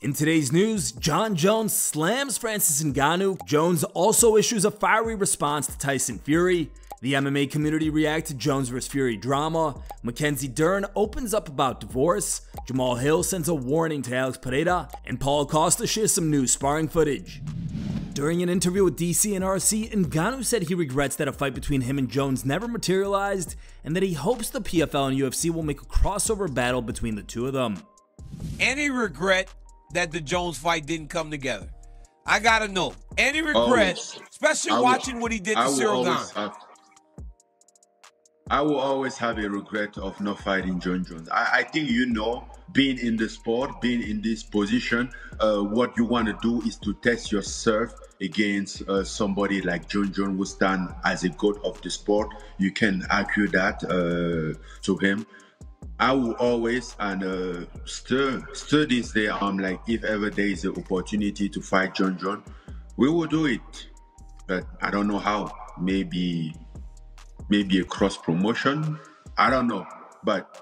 In today's news, Jon Jones slams Francis Ngannou. Jones also issues a fiery response to Tyson Fury. The MMA community reacts to Jones vs. Fury drama. Mackenzie Dern opens up about divorce. Jamahal Hill sends a warning to Alex Pereira. And Paulo Costa shares some new sparring footage. During an interview with DC and RC, Ngannou said he regrets that a fight between him and Jones never materialized, and that he hopes the PFL and UFC will make a crossover battle between the two of them. Any regret that the Jones fight didn't come together? I gotta know. Any regret, especially watching what he did to Cyril Gane? I will always have a regret of not fighting Jon Jones. I think, you know, being in the sport, being in this position, what you want to do is to test yourself against somebody like Jon Jones, who stand as a god of the sport. You can argue that to him. I will always, and still this day, I'm like, if ever there is an opportunity to fight Jon Jones, we will do it. But I don't know how. Maybe a cross promotion. I don't know. But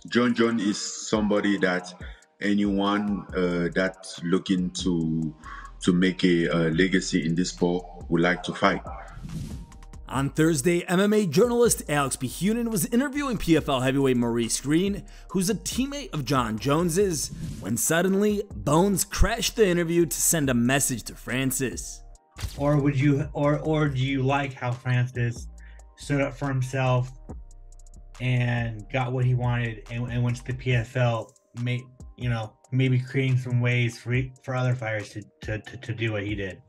Jon Jones is somebody that anyone that's looking to make a legacy in this sport would like to fight. On Thursday, MMA journalist Alex Pereira was interviewing PFL heavyweight Maurice Green, who's a teammate of Jon Jones's, when suddenly Bones crashed the interview to send a message to Francis. Or would you, or do you like how Francis stood up for himself and got what he wanted and went to the PFL, maybe creating some ways for other fighters to do what he did?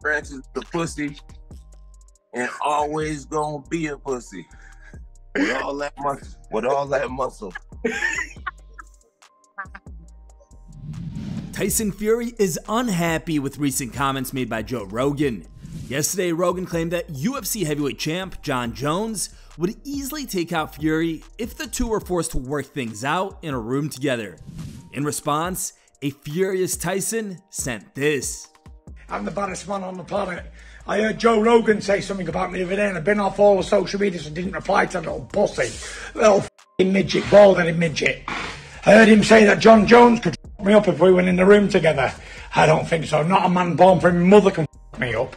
Francis the pussy and always gonna be a pussy with all that muscle. Tyson Fury is unhappy with recent comments made by Joe Rogan. Yesterday, Rogan claimed that UFC heavyweight champ Jon Jones would easily take out Fury if the two were forced to work things out in a room together. In response, a furious Tyson sent this. I'm the baddest man on the planet. I heard Joe Rogan say something about me the other day, and I've been off all the social media and didn't reply to that little pussy. Little f***ing midget, bald-headed midget. I heard him say that Jon Jones could f*** me up if we went in the room together. I don't think so. Not a man born from his mother can f*** me up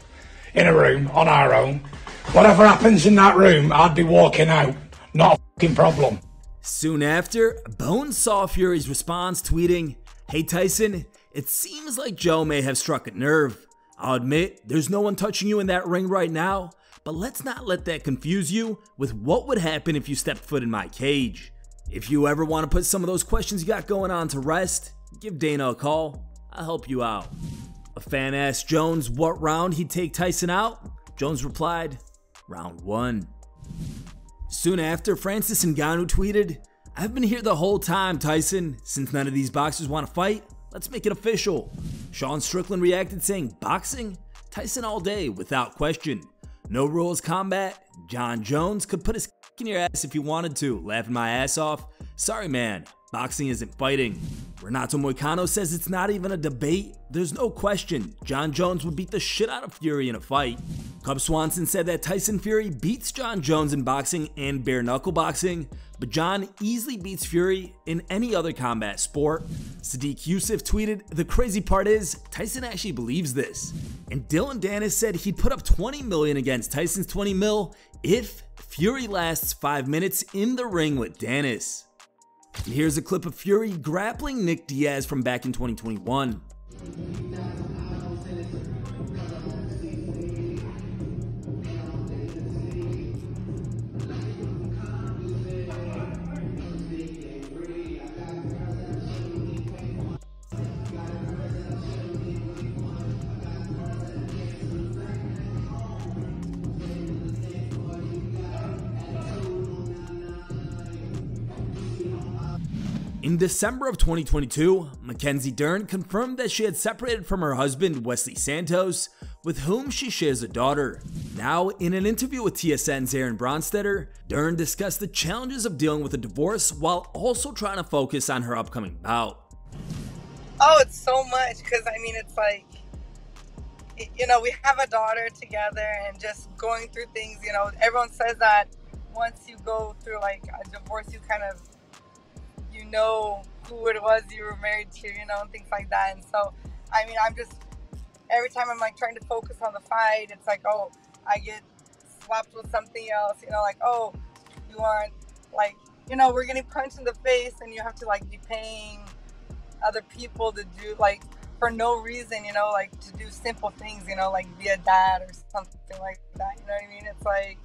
in a room on our own. Whatever happens in that room, I'd be walking out. Not a f***ing problem. Soon after, Bones saw Fury's response, tweeting, "Hey Tyson, it seems like Joe may have struck a nerve. I'll admit, there's no one touching you in that ring right now, but let's not let that confuse you with what would happen if you stepped foot in my cage. If you ever want to put some of those questions you got going on to rest, give Dana a call. I'll help you out." A fan asked Jones what round he'd take Tyson out. Jones replied, "Round 1. Soon after, Francis Ngannou tweeted, "I've been here the whole time, Tyson. Since none of these boxers want to fight, let's make it official." Sean Strickland reacted saying, "Boxing? Tyson all day, without question. No rules combat. Jon Jones could put his in your ass if he wanted to. Laughing my ass off. Sorry man, boxing isn't fighting." Renato Moicano says it's not even a debate. There's no question. Jon Jones would beat the shit out of Fury in a fight. Cub Swanson said that Tyson Fury beats Jon Jones in boxing and bare knuckle boxing, but Jon easily beats Fury in any other combat sport. Sadiq Yusuf tweeted, "The crazy part is, Tyson actually believes this." And Dylan Dennis said he'd put up $20 million against Tyson's $20 million if Fury lasts 5 minutes in the ring with Dennis. And here's a clip of Fury grappling Nick Diaz from back in 2021. In December of 2022, Mackenzie Dern confirmed that she had separated from her husband, Wesley Santos, with whom she shares a daughter. Now, in an interview with TSN's Aaron Bronstetter, Dern discussed the challenges of dealing with a divorce while also trying to focus on her upcoming bout. Oh, it's so much, because I mean, it's like, you know, we have a daughter together and just going through things, you know, everyone says that once you go through like a divorce, you kind of, you know who it was you were married to, you know, and things like that. And so, I mean, I'm just, every time I'm like trying to focus on the fight, it's like, oh, I get swapped with something else, you know, like, oh, you aren't, like, you know, we're getting punched in the face and you have to like be paying other people to do like, for no reason, you know, like to do simple things, you know, like be a dad or something like that, you know what I mean? It's like,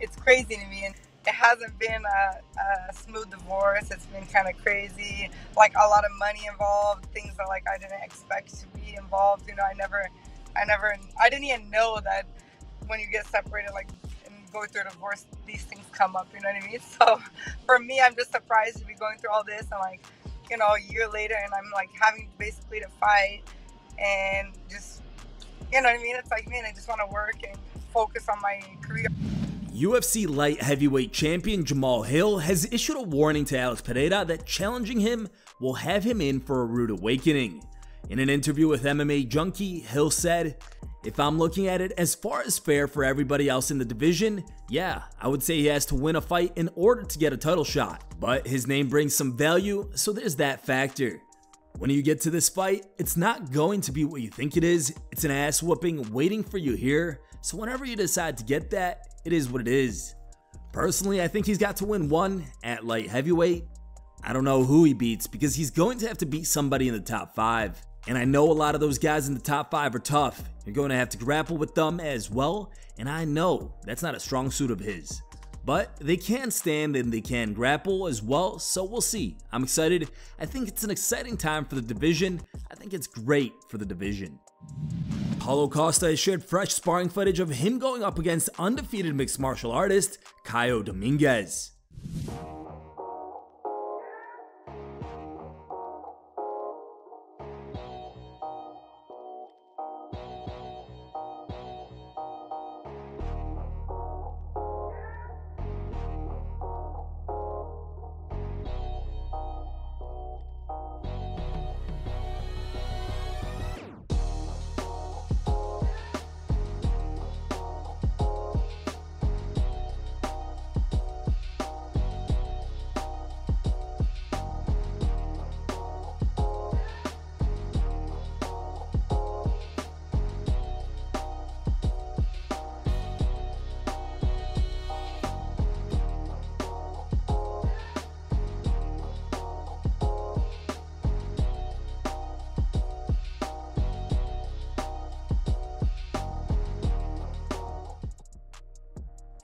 it's crazy to me. And it hasn't been a smooth divorce. It's been kind of crazy, like a lot of money involved, things that like I didn't expect to be involved. You know, I didn't even know that when you get separated, like, and go through a divorce, these things come up, you know what I mean? So for me, I'm just surprised to be going through all this and like, you know, a year later and I'm like having basically to fight and just, you know what I mean? It's like, man, I just want to work and focus on my career. UFC light heavyweight champion Jamahal Hill has issued a warning to Alex Pereira that challenging him will have him in for a rude awakening. In an interview with MMA Junkie, Hill said, "If I'm looking at it as far as fair for everybody else in the division, yeah, I would say he has to win a fight in order to get a title shot. But his name brings some value, so there's that factor. When you get to this fight, it's not going to be what you think it is. It's an ass whooping waiting for you here. So whenever you decide to get that, it is what it is. Personally, I think he's got to win one at light heavyweight. I don't know who he beats because he's going to have to beat somebody in the top 5. And I know a lot of those guys in the top 5 are tough. You're going to have to grapple with them as well. And I know that's not a strong suit of his. But they can stand and they can grapple as well, so we'll see. I'm excited. I think it's an exciting time for the division. I think it's great for the division." Paulo Costa has shared fresh sparring footage of him going up against undefeated mixed martial artist Caio Dominguez.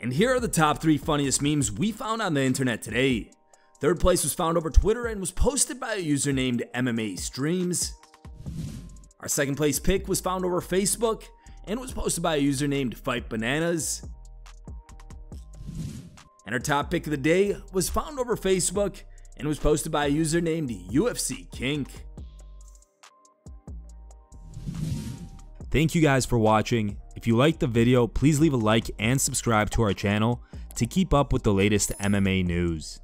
And here are the top 3 funniest memes we found on the internet today. Third place was found over Twitter and was posted by a user named MMA Streams. Our second place pick was found over Facebook and was posted by a user named Fight Bananas. And our top pick of the day was found over Facebook and was posted by a user named UFC Kink. Thank you guys for watching. If you liked the video, please leave a like and subscribe to our channel to keep up with the latest MMA news.